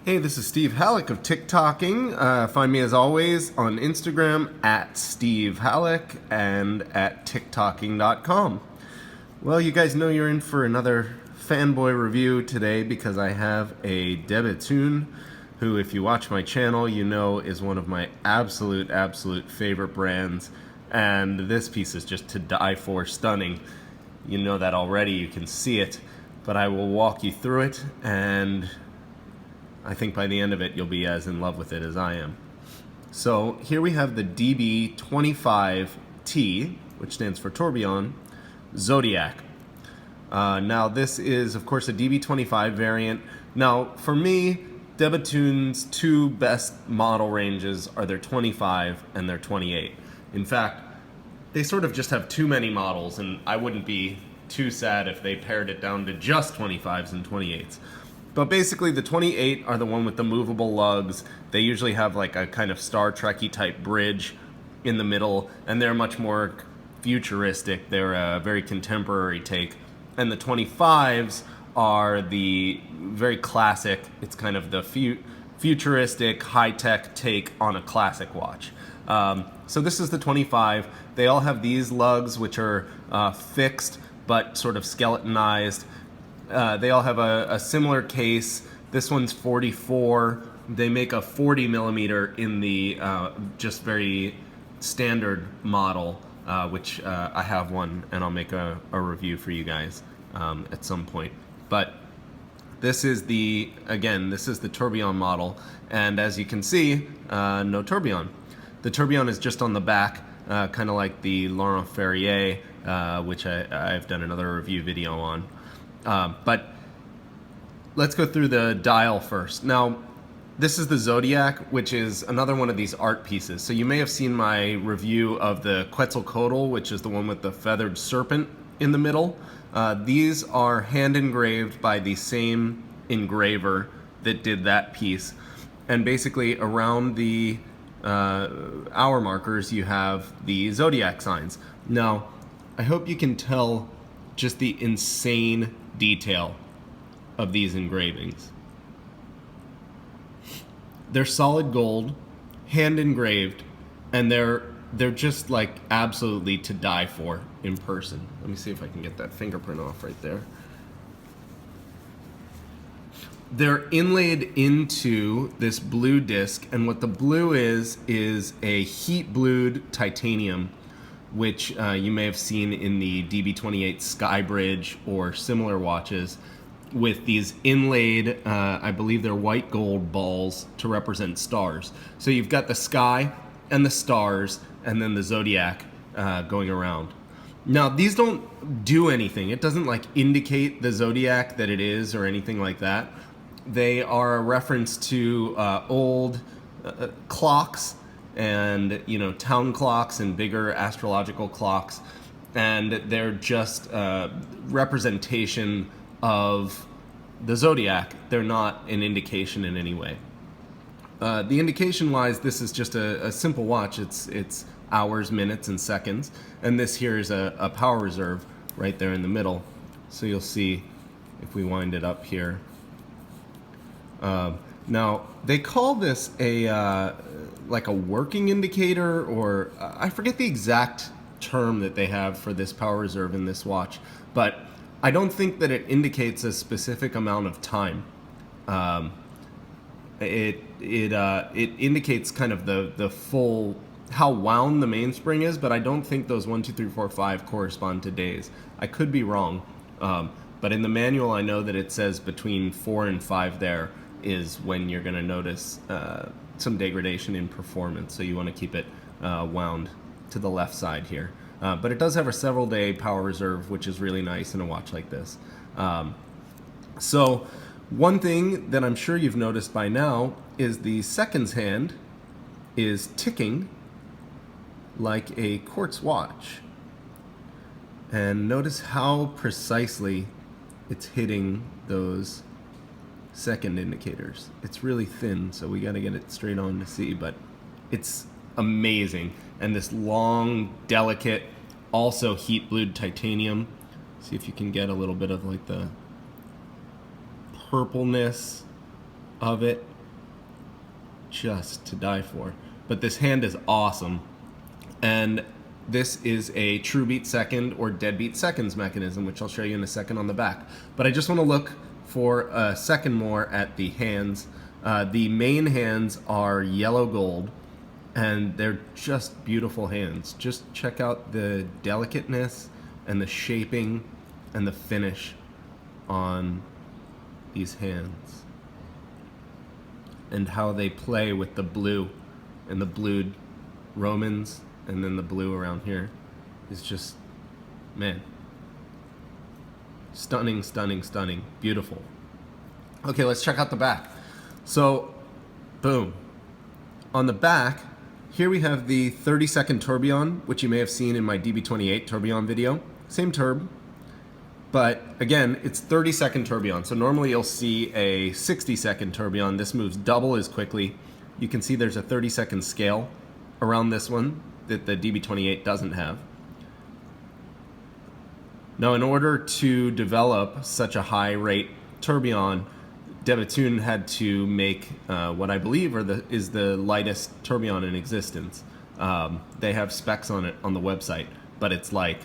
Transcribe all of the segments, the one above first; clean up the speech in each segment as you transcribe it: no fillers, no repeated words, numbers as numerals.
Hey, this is Steve Halleck of TikToking. Find me as always on Instagram at Steve Halleck and at TikToking.com. Well, you guys know you're in for another fanboy review today because I have a Bethune, who, if you watch my channel, you know is one of my absolute favorite brands. And this piece is just to die for stunning. You know that already, you can see it, but I will walk you through it, and I think by the end of it you'll be as in love with it as I am. So here we have the DB25T, which stands for Tourbillon, Zodiac. Now this is of course a DB25 variant. Now for me, Bethune's two best model ranges are their 25 and their 28. In fact, they sort of just have too many models, and I wouldn't be too sad if they pared it down to just 25s and 28s. But basically the 28 are the one with the movable lugs. They usually have like a kind of Star Trek-y type bridge in the middle, and they're much more futuristic. They're a very contemporary take. And the 25s are the very classic, it's kind of the futuristic, high-tech take on a classic watch. So this is the 25. They all have these lugs, which are fixed but sort of skeletonized. They all have a similar case. This one's 44. They make a 40 millimeter in the just very standard model, which I have one, and I'll make a review for you guys at some point. But this is this is the Tourbillon model, and as you can see, no tourbillon. The tourbillon is just on the back, kind of like the Laurent Ferrier, which I've done another review video on. But let's go through the dial first. Now, this is the Zodiac, which is another one of these art pieces. So you may have seen my review of the Quetzalcoatl, which is the one with the feathered serpent in the middle. These are hand engraved by the same engraver that did that piece. And basically around the hour markers, you have the Zodiac signs. Now, I hope you can tell just the insane detail of these engravings. They're solid gold, hand engraved, and they're just like absolutely to die for in person. Let me see if I can get that fingerprint off right there. They're inlaid into this blue disc, and what the blue is a heat blued titanium, which you may have seen in the DB28 Skybridge or similar watches, with these inlaid, I believe they're white gold balls to represent stars. So you've got the sky and the stars, and then the Zodiac going around. Now these don't do anything. It doesn't like indicate the Zodiac that it is or anything like that. They are a reference to old clocks, and town clocks and bigger astrological clocks, and they're just representation of the Zodiac. They're not an indication in any way. The indication wise, this is just a simple watch. It's hours, minutes, and seconds, and this here is a power reserve right there in the middle. So you'll see if we wind it up here. Now they call this like a working indicator, or I forget the exact term that they have for this power reserve in this watch, but I don't think that it indicates a specific amount of time. It indicates kind of the full how wound the mainspring is, but I don't think those 1, 2, 3, 4, 5 correspond to days. I could be wrong, but in the manual I know that it says between 4 and 5 there is when you're going to notice some degradation in performance, so you want to keep it wound to the left side here. But it does have a several day power reserve, which is really nice in a watch like this. So one thing that I'm sure you've noticed by now is the seconds hand is ticking like a quartz watch. And notice how precisely it's hitting those second indicators. It's really thin, so we got to get it straight on to see, but it's amazing. And this long, delicate, also heat blued titanium. See if you can get a little bit of like the purpleness of it. just to die for. But this hand is awesome. And this is a true beat second or deadbeat seconds mechanism, which I'll show you in a second on the back. But I just want to look for a second more at the hands. The main hands are yellow gold, and they're just beautiful hands. Just check out the delicateness and the shaping and the finish on these hands, and how they play with the blue and the blued Romans, and then the blue around here is just, man, stunning, stunning, stunning, beautiful. Okay, let's check out the back. So, boom. On the back, here we have the 30-second tourbillon, which you may have seen in my DB28 tourbillon video. Same turb, but again, it's 30-second tourbillon. So normally you'll see a 60-second tourbillon. This moves double as quickly. You can see there's a 30-second scale around this one that the DB28 doesn't have. Now, in order to develop such a high rate tourbillon, Bethune had to make what I believe is the lightest tourbillon in existence. They have specs on it on the website, but it's like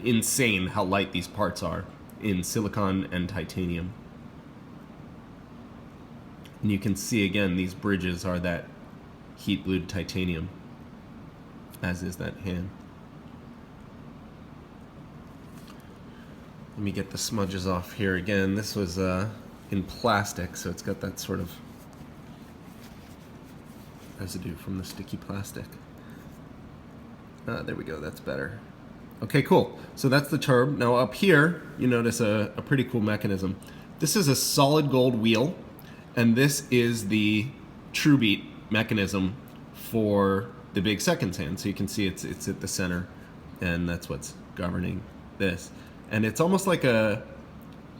insane how light these parts are in silicon and titanium. And you can see again, these bridges are that heat blued titanium, as is that hand. Let me get the smudges off here again. This was in plastic, so it's got that sort of residue from the sticky plastic. There we go, that's better. Okay, cool. So that's the turb. Now up here, you notice a pretty cool mechanism. This is a solid gold wheel, and this is the true beat mechanism for the big seconds hand. So you can see it's at the center, and that's what's governing this. And it's almost like a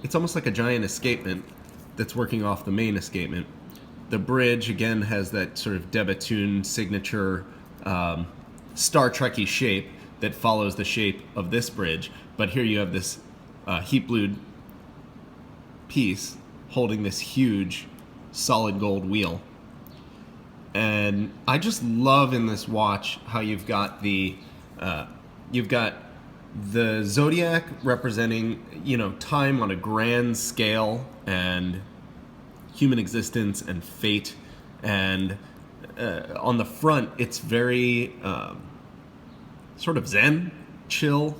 giant escapement that's working off the main escapement. The bridge again has that sort of Bethune signature Star Trek-y shape that follows the shape of this bridge, but here you have this heat blued piece holding this huge solid gold wheel. And I just love in this watch how you've got the Zodiac representing, you know, time on a grand scale and human existence and fate, and on the front it's very sort of zen, chill.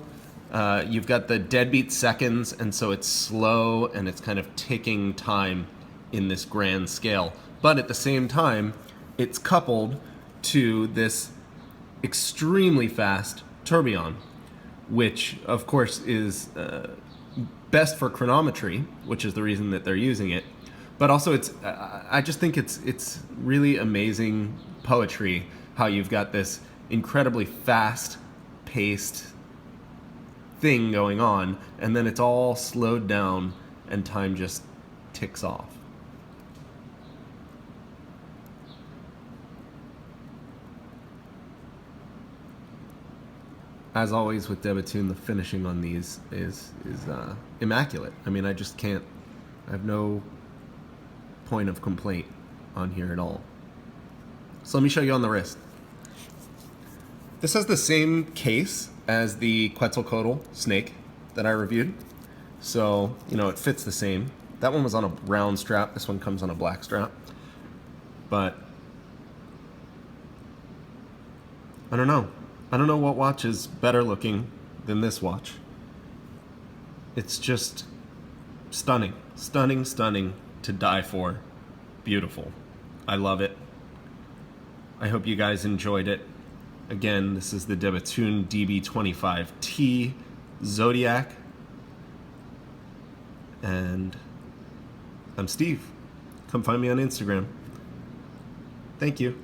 You've got the deadbeat seconds, and so it's slow and it's kind of ticking time in this grand scale. But at the same time, it's coupled to this extremely fast tourbillon, which of course is best for chronometry, which is the reason that they're using it. But also I just think it's really amazing poetry how you've got this incredibly fast paced thing going on, and then it's all slowed down and time just ticks off. As always with Bethune, the finishing on these is immaculate. I mean, I have no point of complaint on here at all. So let me show you on the wrist. This has the same case as the Quetzalcoatl snake that I reviewed. So, you know, it fits the same. That one was on a round strap. This one comes on a black strap. But I don't know. I don't know what watch is better looking than this watch. It's just stunning, stunning, stunning to die for. Beautiful. I love it. I hope you guys enjoyed it. Again, this is the Bethune DB25T Zodiac. And I'm Steve. Come find me on Instagram. Thank you.